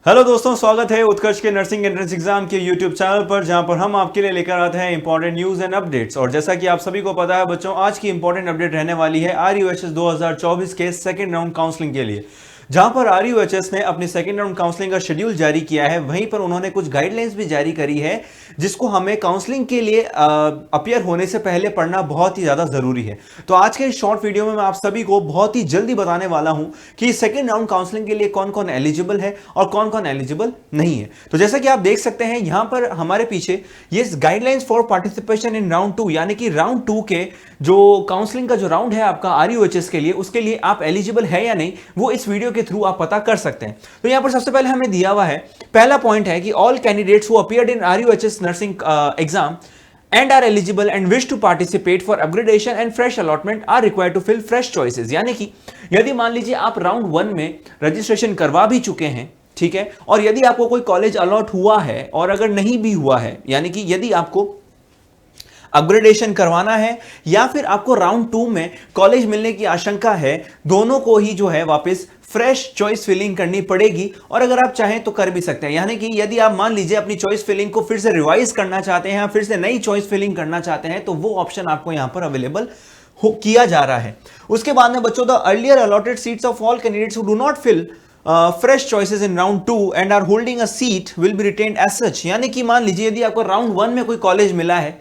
Hello दोस्तों, स्वागत है उत्कर्ष के नर्सिंग एंट्रेंस एग्जाम के यूट्यूब चैनल पर, जहां पर हम आपके लिए लेकर आते हैं इंपॉर्टेंट न्यूज एंड अपडेट्स। और जैसा कि आप सभी को पता है बच्चों, आज की इंपॉर्टेंट अपडेट रहने वाली है RUHS 2024 के सेकंड राउंड काउंसलिंग के लिए। जहां पर RUHS ने अपनी सेकंड राउंड काउंसलिंग का शेड्यूल जारी किया है, वहीं पर उन्होंने कुछ गाइडलाइंस भी जारी करी है जिसको हमें काउंसलिंग के लिए अपीयर होने से पहले पढ़ना बहुत ही ज्यादा जरूरी है। तो आज के इस शॉर्ट वीडियो में मैं आप सभी को बहुत ही जल्दी बताने वाला हूं कि सेकंड राउंड काउंसलिंग के लिए कौन कौन एलिजिबल है और कौन कौन एलिजिबल नहीं है। तो जैसा कि आप देख सकते हैं यहां पर हमारे पीछे ये guidelines for participation in round 2, यानी कि राउंड 2 के जो काउंसलिंग का जो राउंड है आपका RUHS के लिए, उसके लिए आप एलिजिबल है या नहीं वो इस वीडियो के थ्रू आप पता कर सकते हैं। तो यहां पर सबसे पहले हमें दिया हुआ है, पहला पॉइंट है कि all candidates who appeared in RUHS nursing exam and are eligible and wish to participate for upgradation and fresh allotment are required to fill fresh choices। यानी कि यदि मान लीजिए आप राउंड 1 में रजिस्ट्रेशन करवा भी चुके हैं, ठीक है, और यदि आपको कोई कॉलेज अलॉट हुआ है और अगर नहीं भी हुआ है, यानी कि यदि आपको अपग्रेडेशन करवाना है या फिर आपको राउंड 2 में कॉलेज मिलने की आशंका है, दोनों को ही जो है वापस फ्रेश चॉइस फिलिंग करनी पड़ेगी। और अगर आप चाहें तो कर भी सकते हैं, यानी कि यदि आप मान लीजिए अपनी चॉइस फिलिंग को फिर से रिवाइज करना चाहते हैं या फिर से नई चॉइस फिलिंग करना चाहते हैं, तो वो ऑप्शन आपको यहां पर अवेलेबल किया जा रहा है। उसके बाद में बच्चों, the earlier allotted seats of all candidates who do not fill fresh choices in round 2 and are holding a seat will be retained as such. यानी कि मान लीजिए यदि आपको राउंड 1 में कोई कॉलेज मिला है,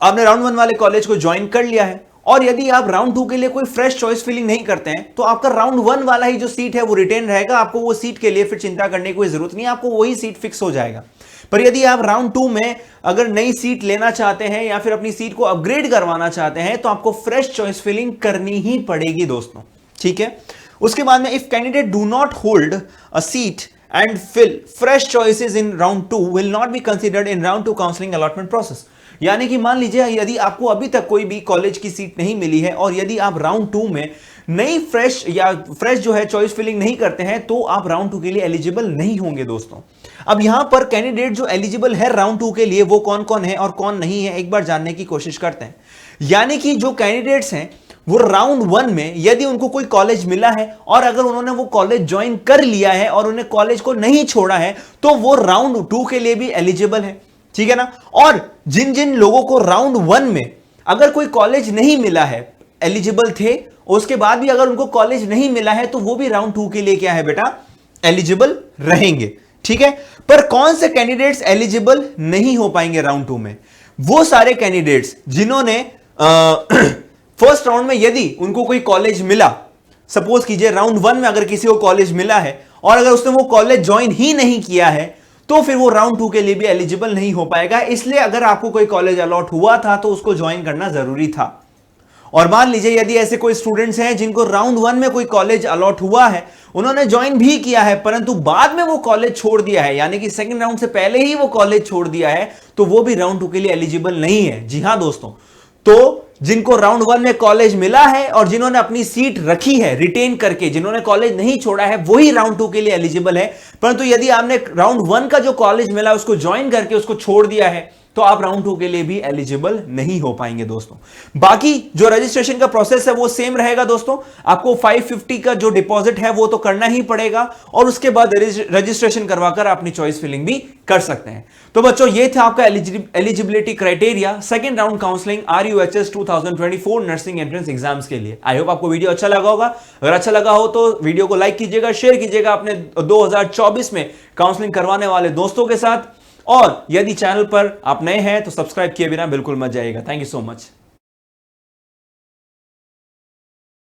आपने राउंड 1 वाले कॉलेज को ज्वाइन कर लिया है, और यदि आप राउंड 2 के लिए कोई फ्रेश चॉइस फिलिंग नहीं करते हैं, तो आपका राउंड 1 वाला ही जो सीट है वो रिटेन रहेगा। आपको वो सीट के लिए फिर चिंता करने की कोई जरूरत नहीं है, आपको वही सीट फिक्स हो जाएगा। पर यदि आप राउंड 2 में अगर नई सीट लेना चाहते हैं या फिर अपनी सीट को अपग्रेड करवाना चाहते हैं, तो आपको फ्रेश चॉइस फिलिंग करनी ही पड़ेगी दोस्तों, ठीक है। उसके बाद में, if candidate do not hold a seat and fill fresh choices in round 2 will not be considered in round 2 counseling allotment process। यानी कि मान लीजिए यदि आपको अभी तक कोई भी कॉलेज की सीट नहीं मिली है और यदि आप राउंड 2 में नई फ्रेश जो है चॉइस फिलिंग नहीं करते हैं, तो आप राउंड 2 के लिए एलिजिबल नहीं होंगे दोस्तों। अब यहां पर कैंडिडेट जो एलिजिबल है राउंड 2 के लिए वो कौन कौन है और कौन नहीं है, एक बार जानने की कोशिश करते हैं। यानी कि जो कैंडिडेट्स हैं वो राउंड 1 में यदि उनको कोई कॉलेज मिला है और अगर उन्होंने वो कॉलेज ज्वाइन कर लिया है और उन्हें कॉलेज को नहीं छोड़ा है, तो वो राउंड 2 के लिए भी एलिजिबल है, ठीक है ना। और जिन जिन लोगों को राउंड 1 में अगर कोई कॉलेज नहीं मिला है, एलिजिबल थे, उसके बाद भी अगर उनको कॉलेज नहीं मिला है, तो वो भी राउंड 2 के लिए क्या है बेटा, एलिजिबल रहेंगे, ठीक है। पर कौन से कैंडिडेट्स एलिजिबल नहीं हो पाएंगे राउंड 2 में? वो सारे कैंडिडेट्स जिन्होंने फर्स्ट राउंड में यदि उनको कोई कॉलेज मिला, सपोज कीजिए राउंड 1 में अगर किसी को कॉलेज मिला है और अगर उसने वो कॉलेज ज्वाइन ही नहीं किया है, तो फिर वो राउंड 2 के लिए भी एलिजिबल नहीं हो पाएगा। इसलिए अगर आपको कोई कॉलेज अलॉट हुआ था तो उसको ज्वाइन करना जरूरी था। और मान लीजिए यदि ऐसे कोई स्टूडेंट्स हैं जिनको राउंड 1 में कोई कॉलेज अलॉट हुआ है, उन्होंने ज्वाइन भी किया है, परंतु बाद में वो कॉलेज छोड़ दिया है, यानी कि सेकंड राउंड से पहले ही वो कॉलेज छोड़ दिया है, तो वो भी राउंड 2 के लिए एलिजिबल नहीं है। जी हां दोस्तों, तो जिनको राउंड 1 में कॉलेज मिला है और जिन्होंने अपनी सीट रखी है रिटेन करके, जिन्होंने कॉलेज नहीं छोड़ा है, वही राउंड 2 के लिए एलिजिबल है। परंतु यदि आपने राउंड 1 का जो कॉलेज मिला उसको ज्वाइन करके उसको छोड़ दिया है, तो आप राउंड 2 के लिए भी एलिजिबल नहीं हो पाएंगे दोस्तों। बाकी जो रजिस्ट्रेशन का प्रोसेस है वो सेम रहेगा दोस्तों। आपको 550 का जो डिपॉजिट है वो तो करना ही पड़ेगा और उसके बाद रजिस्ट्रेशन करवाकर अपनी चॉइस फिलिंग भी कर सकते हैं। तो बच्चों, ये था आपका eligibility criteria second round counselling RUHS 2024 nursing entrance exams के लिए। आई होप आपको वीडियो अच्छा लगा होगा। अगर अच्छा लगा हो तो वीडियो को लाइक कीजिएगा, शेयर कीजिएगा अपने 2024 में काउंसलिंग करवाने वाले दोस्तों के साथ। और यदि चैनल पर आप नए हैं तो सब्सक्राइब किए बिना बिल्कुल मत जाइएगा। Thank you so much.